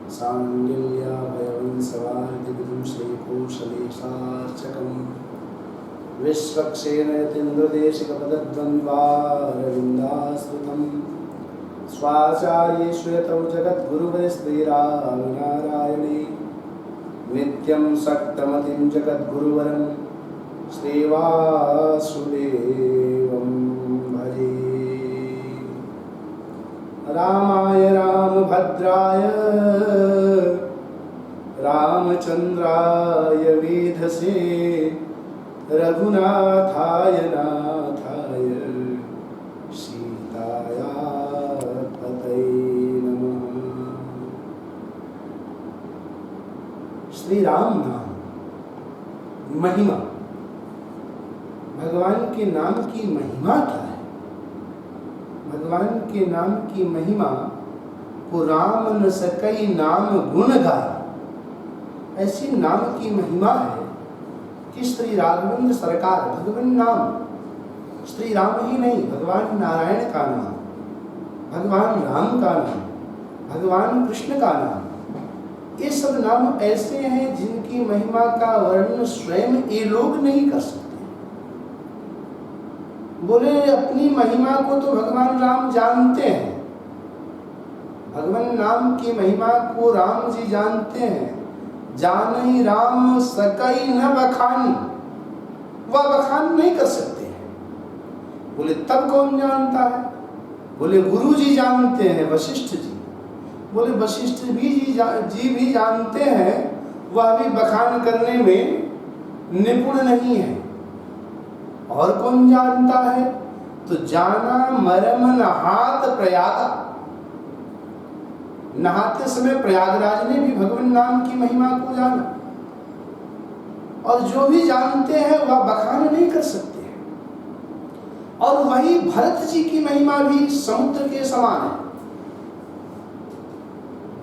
सांगिल्याभयवंशवार्धिविदुं श्रीकोशलेशार्चकं विश्वक्सेनयतीन्द्रदेशिकपदद्वन्द्वारविन्दाश्रितं स्वाचार्ये श्रूयतौ जगद्गुरुवरस्त्रीरामनारायणे नित्यं सक्तमतिं जगद्गुरुवरं श्रीवासुदेवं भजे। रामाय रामभद्राय रामचन्द्राय वेधसे रघुनाथाय नाथाय सीताया पतये नमः। श्री राम नाम महिमा, भगवान के नाम की महिमा क्या है? भगवान के नाम की महिमा को राम न सकई नाम गुण गाय, ऐसी नाम की महिमा है कि श्री राघवेंद्र सरकार भगवान नाम, श्री राम ही नहीं, भगवान नारायण का नाम, भगवान राम का नाम, भगवान कृष्ण का नाम, ये सब नाम ऐसे हैं जिनकी महिमा का वर्णन स्वयं ये लोग नहीं कर सकते। बोले अपनी महिमा को तो भगवान राम जानते हैं, भगवान नाम की महिमा को राम जी जानते हैं। जानई राम सकई न बखानी, वह बखान नहीं कर सकते हैं। बोले तब कौन जानता है? बोले गुरु जी जानते हैं, वशिष्ठ जी। बोले वशिष्ठ जी भी जानते हैं, वह भी बखान करने में निपुण नहीं है। और कौन जानता है? तो जाना मरम नहात प्रयागा, नहाते समय प्रयागराज ने भी भगवान नाम की महिमा को जाना। और जो भी जानते हैं वह बखान नहीं कर सकते हैं। और वही भरत जी की महिमा भी समुद्र के समान है।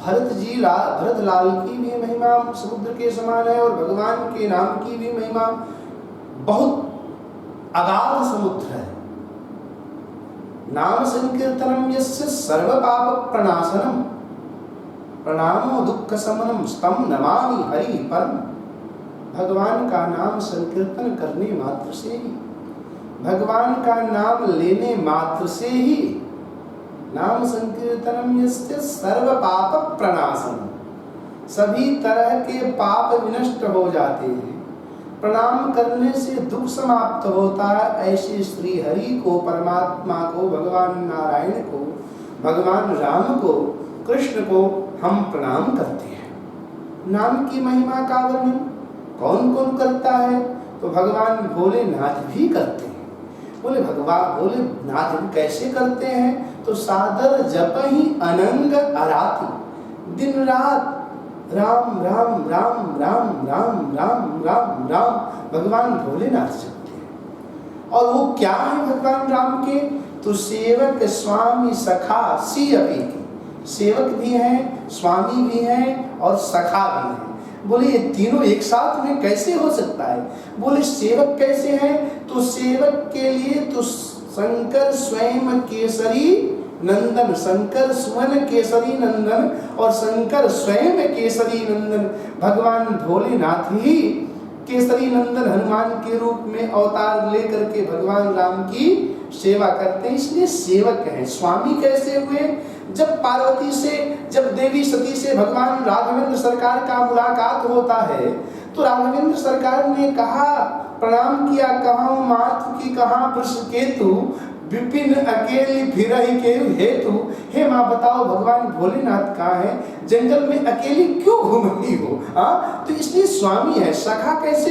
भरत लाल की भी महिमा समुद्र के समान है, और भगवान के नाम की भी महिमा बहुत अगाध समुद्र है। नाम संकीर्तनम यस्य सर्व पाप प्रणाशनम प्रणामो दुख समनम स्तम नमामि हरि परम। भगवान का नाम संकीर्तन करने मात्र से ही, भगवान का नाम लेने मात्र से ही, नाम संकीर्तनम यस्य सर्व पाप प्रणाशनम, सभी तरह के पाप विनष्ट हो जाते हैं। प्रणाम करने से दुख समाप्त होता है। ऐसे श्री हरि को, परमात्मा को, भगवान नारायण को, भगवान राम को, कृष्ण को हम प्रणाम करते हैं। नाम की महिमा का वर्णन कौन कौन करता है? तो भगवान भोलेनाथ भी करते हैं। बोले भोलेनाथ कैसे करते हैं? तो सादर जप ही अनंग अराती, दिन रात राम राम राम राम राम राम राम राम भगवान भोलेनाथ जपते हैं। और वो क्या है भगवान राम के? तो सेवक स्वामी सखा सी अपी की, सेवक भी हैं, स्वामी भी हैं और सखा भी हैं। बोले ये तीनों एक साथ में कैसे हो सकता है? बोले सेवक कैसे हैं? तो सेवक के लिए तो शंकर स्वयं केसरी नंदन, शंकर सुवन केसरी नंदन, और शंकर स्वयं केसरी नंदन भगवान भोलेनाथ ही केसरी नंदन हनुमान के रूप में अवतार लेकर के भगवान राम की सेवा करते हैं, इसलिए सेवक हैं। स्वामी कैसे हुए? जब पार्वती से, जब देवी सती से भगवान राघवेंद्र सरकार का मुलाकात होता है, तो राघवेंद्र सरकार ने कहा, प्रणाम किया, कहाँ मात की कहाँ वृषकेतु, विपिन अकेली फिरहि के हेतु। हे माँ बताओ भगवान भोलेनाथ कहाँ है? जंगल में अकेली क्यों घूम रही हो? तो इसलिए स्वामी है। सखा कैसे?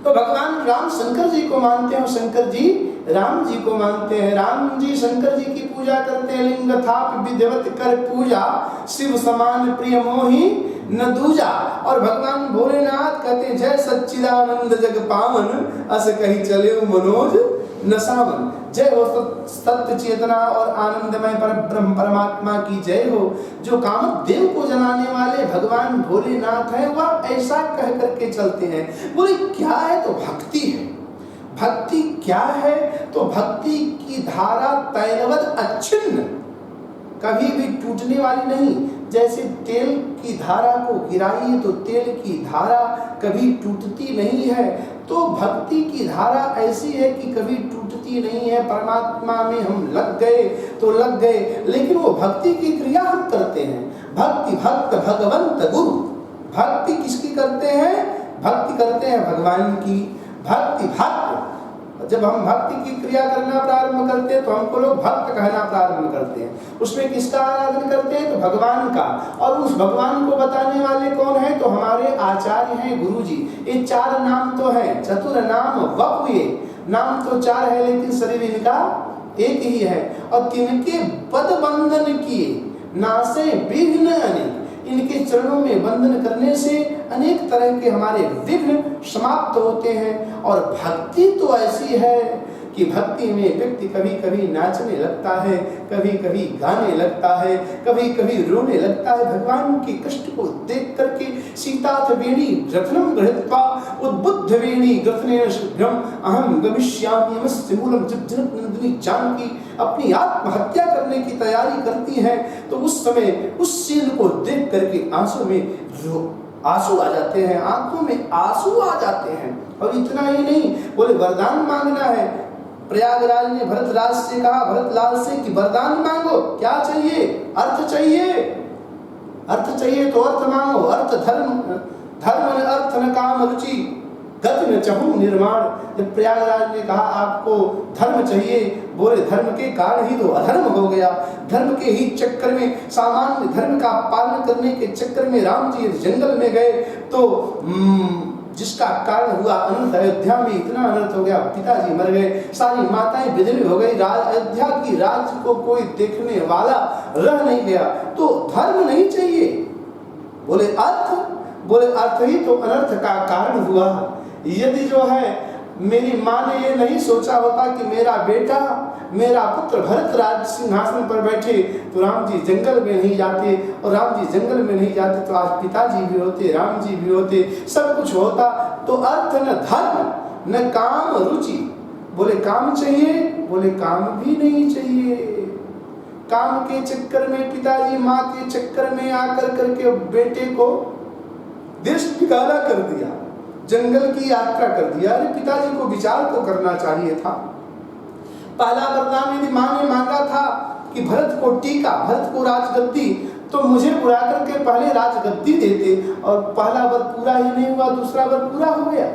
तो भगवान राम शंकर जी को मानते हैं, शंकर जी राम जी को मानते हैं। राम जी शंकर जी की पूजा करते हैं। लिंग थाप विधिवत कर पूजा, शिव समान प्रिय मोहि न दूजा। और भगवान भोलेनाथ कहते हैं, जय सच्चिदानंद जग पावन, अस कही चले मनोज न सावन। जय हो सत्य चेतना और आनंदमय परब्रह्म परमात्मा की जय हो। जो कामदेव को जनाने वाले भगवान भोलेनाथ हैं, वह ऐसा कह करके चलते हैं। बोले क्या है? तो भक्ति है। भक्ति क्या है? तो भक्ति की धारा तैलवत अच्छिन्न, कभी भी टूटने वाली नहीं। जैसे तेल की धारा को गिराइए तो तेल की धारा कभी टूटती नहीं है, तो भक्ति की धारा ऐसी है कि कभी टूटती नहीं है। परमात्मा में हम लग गए तो लग गए, लेकिन वो भक्ति की क्रिया हम करते हैं। भक्ति भक्त भगवंत गुरु, भक्ति किसकी करते हैं? भक्ति करते हैं भगवान की। भक्ति भक्त, जब हम भक्ति की क्रिया करना प्रारंभ करते हैं तो हमको लोग भक्त कहना प्रारंभ करते हैं। उसमें किसका आराधना करते हैं? तो भगवान का। और उस भगवान को बताने वाले कौन है? तो हमारे आचार्य हैं, गुरु जी। ये 4 नाम तो है, चतुर नाम वपु, ये नाम तो 4 है लेकिन शरीर इनका एक ही है। और तिनके पद बंधन किए नासे विघ्न अनेक, इनके चरणों में बंधन करने से अनेक तरह के हमारे विघ्न समाप्त होते हैं। और भक्ति तो ऐसी है कि भक्ति में व्यक्ति कभी कभी नाचने लगता है, कभी कभी गाने लगता है, कभी कभी रोने लगता है। भगवान के कष्ट को देख करके सीतात वेणी ग्रथनम गृहीत्वा उद्बुद्ध वेणी ग्रथनेन शीघ्रम अहम गमिष्यामि यमस्य मूलम। जब जनक नंदिनी जानकी अपनी आत्महत्या करने की तैयारी करती है तो उस समय उस सीन को देख करके आंसू आ जाते हैं, आंखों में आंसू आ जाते हैं। और इतना ही नहीं, बोले वरदान मांगना है। प्रयागराज ने भरतराज से कहा, भरतलाल से, कि वरदान मांगो। क्या चाहिए? अर्थ चाहिए। अर्थ चाहिए तो अर्थ मांगो। अर्थ धर्म, धर्म न अर्थ न काम रुचि, गति न चहु निर्माण। जब प्रयागराज ने कहा आपको धर्म चाहिए, बोले धर्म के कारण ही तो अधर्म हो गया। धर्म के ही चक्कर में, सामान्य धर्म का पालन करने के चक्कर में राम जी जंगल में गए तो जिसका कारण हुआ अनर्थ। अयोध्या में इतना अनर्थ हो गया, पिताजी मर गए, सारी माताएं विधवी हो गई, अयोध्या की राज्य को कोई देखने वाला रह नहीं गया। तो धर्म नहीं चाहिए, बोले अर्थ, बोले अर्थ ही तो अनर्थ का कारण हुआ। यदि जो है मेरी माँ ने ये नहीं सोचा होता कि मेरा बेटा, मेरा पुत्र भरत राज सिंहासन पर बैठे तो राम जी जंगल में नहीं जाते, और राम जी जंगल में नहीं जाते तो आज पिताजी भी होते, राम जी भी होते, सब कुछ होता। तो अर्थ न धर्म न काम रुचि, बोले काम चाहिए, बोले काम भी नहीं चाहिए। काम के चक्कर में पिताजी माँ के चक्कर में आकर करके बेटे को देश निकाला कर दिया, जंगल की यात्रा कर दिया। अरे पिताजी को विचार तो करना चाहिए था। पहला वरदान यदि माँ ने मांगा था कि भरत को टीका, भरत को राजगद्दी, तो मुझे बुला करके पहले राजगद्दी देते। और पहला वर पूरा ही नहीं हुआ, दूसरा वर पूरा हो गया।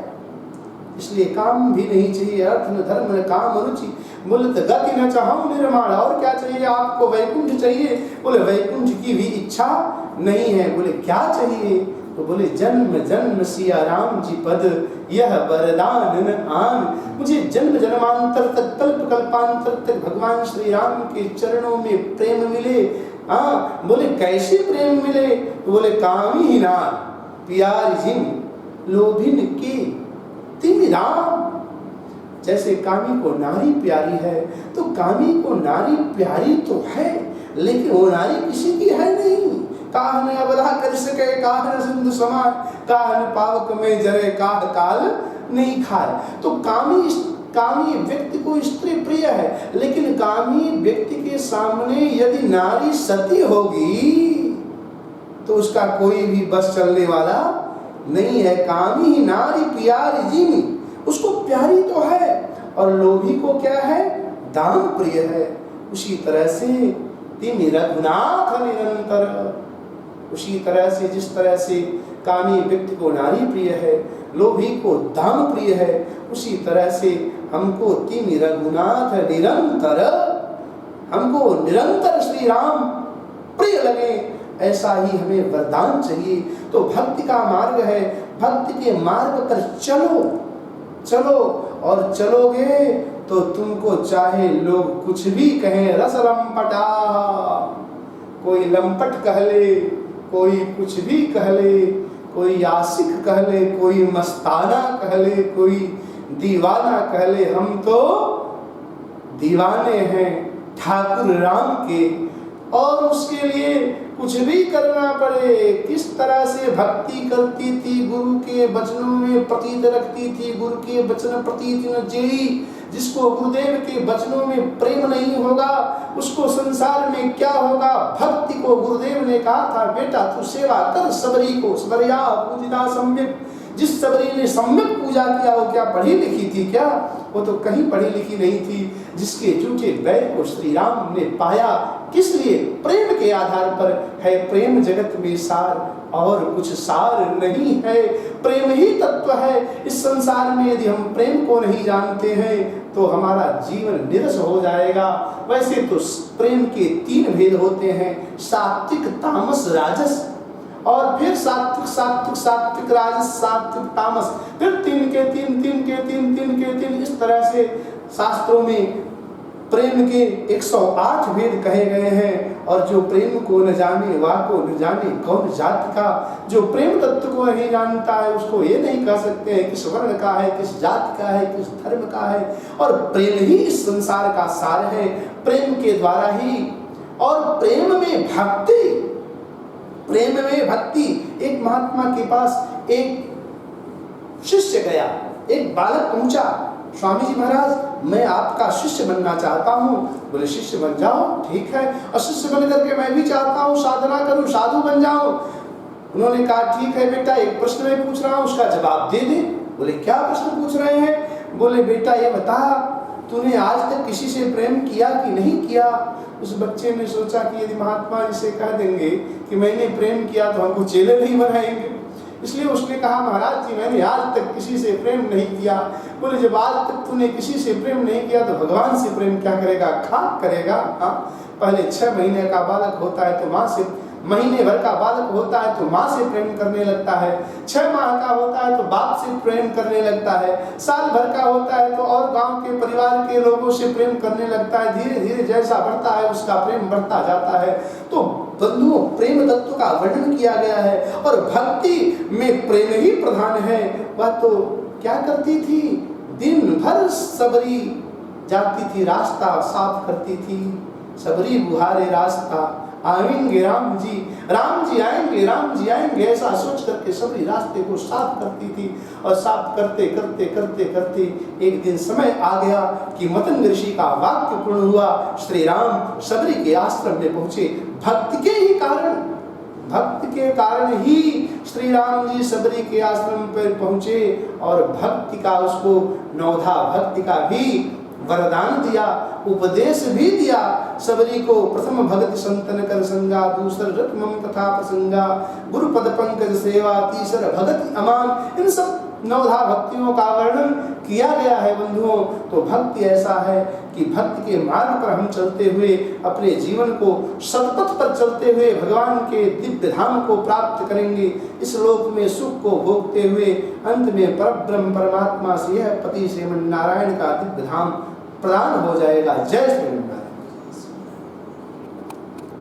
इसलिए काम भी नहीं चाहिए, अर्थ न धर्म न काम रुचि, बोले तो गति न चाहूं निर्माण। और क्या चाहिए आपको? वैकुंठ चाहिए। बोले वैकुंठ की भी इच्छा नहीं है। बोले क्या चाहिए? तो बोले जन्म जन्म सिया राम जी पद यह वरदान न आन। मुझे जन्म जन्मांतर तक, कल्प कल्पांतर तक भगवान श्री राम के चरणों में प्रेम मिले। बोले कैसे प्रेम मिले? तो बोले कामी नार प्यार जिम लोभिन की तिम राम। जैसे कामी को नारी प्यारी है, तो कामी को नारी प्यारी तो है, लेकिन वो नारी किसी की है नहीं। काहन अवधा कर सके, काहन सिंधु समान, काहन पावक में जरे, काह काल नहीं खाए। तो कामी व्यक्ति को स्त्री प्रिय है, लेकिन कामी व्यक्ति के सामने यदि नारी सती होगी तो उसका कोई भी बस चलने वाला नहीं है। कामी ही नारी प्यारी जिमी, उसको प्यारी तो है, और लोभी को क्या है? दान प्रिय है। उसी तरह से तिमि रघुनाथ निरंतर, उसी तरह से जिस तरह से कामी व्यक्ति को नारी प्रिय है, लोभी को दान प्रिय है, उसी तरह से हमको तिमि रघुनाथ निरंतर, हमको निरंतर श्री राम प्रिय लगे, ऐसा ही हमें वरदान चाहिए। तो भक्ति का मार्ग है, भक्ति के मार्ग पर चलो चलो, और चलोगे तो तुमको चाहे लोग कुछ भी कहें, रस लंपटा, कोई लंपट कह ले, कोई कुछ भी कह ले, कोई आशिक कह ले, कोई मस्ताना कह ले, कोई दीवाना कह ले, हम तो दीवाने हैं ठाकुर राम के। और उसके लिए कुछ भी करना पड़े, किस तरह से भक्ति करती थी, गुरु के वचनों में प्रतीत रखती थी, गुरु के वचन प्रतीत न जेई। जिसको गुरुदेव के वचनों में प्रेम नहीं होगा उसको संसार में क्या होगा। भक्ति को गुरुदेव ने कहा था, बेटा तू सेवा कर सबरी को, सबरिया पूजिता सम्यक। जिस सबरी ने सम्यक पूजा किया वो क्या पढ़ी लिखी थी क्या? वो तो कहीं पढ़ी लिखी नहीं थी। जिसके झूठे बैर को श्री राम ने पाया, किस लिए? प्रेम के आधार पर है। प्रेम जगत में सार और कुछ सार नहीं है। प्रेम ही तत्व है इस संसार में। यदि हम प्रेम को नहीं जानते हैं तो हमारा जीवन निरस हो जाएगा। वैसे तो प्रेम के 3 भेद होते हैं, सात्विक, तामस, राजस। और फिर सात्विक सात्विक सात्विक राजस सात्विक तामस, फिर 3 के 3 3 के 3 3 के 3। इस तरह से शास्त्रों में प्रेम के 108 भेद कहे गए हैं। और जो प्रेम को न जाने वह को न जाने कौन जाति का। जो प्रेम तत्व को नहीं जानता है उसको ये नहीं कह सकते हैं किस वर्ण का है, किस जाति का है, किस धर्म का है। और प्रेम ही इस संसार का सार है। प्रेम के द्वारा ही, और प्रेम में भक्ति, प्रेम में भक्ति। एक महात्मा के पास एक शिष्य गया, एक बालक पहुंचा, स्वामी जी महाराज मैं आपका शिष्य बनना चाहता हूँ। बोले शिष्य बन जाओ, ठीक है। और शिष्य बन करके मैं भी चाहता हूँ साधना करूँ, साधु बन जाऊँ। उन्होंने कहा ठीक है बेटा, एक प्रश्न मैं पूछ रहा हूँ उसका जवाब दे दे। बोले क्या प्रश्न पूछ रहे हैं? बोले बेटा ये बता, तूने आज तक किसी से प्रेम किया कि नहीं किया? उस बच्चे ने सोचा कि यदि महात्मा जी से कह देंगे कि मैंने प्रेम किया तो हमको चेले नहीं बनाएंगे, इसलिए उसने कहा महाराज जी मैंने आज तक किसी से प्रेम नहीं किया। बोले जब आज तक तूने किसी से प्रेम नहीं किया तो भगवान से प्रेम क्या करेगा, खाक करेगा। हाँ, पहले 6 महीने का बालक होता है तो माँ से, महीने भर का बालक होता है तो माँ से प्रेम करने लगता है, 6 माह का होता है तो बाप से प्रेम करने लगता है, साल भर का होता है तो और गांव के परिवार के लोगों से प्रेम करने लगता है। धीरे धीरे जैसा बढ़ता है उसका प्रेम बढ़ता जाता है। तो बंधुओं, प्रेम तत्व का वर्णन किया गया है। और भक्ति में प्रेम ही प्रधान है। वह तो क्या करती थी, दिन भर सबरी जाती थी, रास्ता साफ करती थी। सबरी बुहारे रास्ता, आएंगे राम जी आएंगे, राम जी आएंगे, ऐसा सोच करके सबरी रास्ते को साफ करती थी। और साफ करते करते करते करते एक दिन समय आ गया कि मतंग ऋषि का वाक्य पूर्ण हुआ। श्री राम सबरी के आश्रम में पहुंचे। भक्ति के ही कारण, भक्ति के कारण ही श्री राम जी सबरी के आश्रम पर पहुंचे। और भक्ति का उसको नवधा भक्ति का भी वरदान दिया, उपदेश भी दिया सबरी को। प्रथम भगत संतन कर संगा, दूसर रत्मम तथा प्रसंगा, गुरुपद पंकज सेवा, तीसर भगत अमान। इन सब नवधा भक्तियों का वर्णन किया गया है बंधुओं। तो भक्ति ऐसा है कि भक्ति के मार्ग पर हम चलते हुए अपने जीवन को सतपथ पर चलते हुए भगवान के दिव्य धाम को प्राप्त करेंगे। इस लोक में सुख को भोगते हुए अंत में परब्रह्म परमात्मा से, पति श्रीमन नारायण का दिव्य धाम प्रदान हो जाएगा। जय श्री नारायण।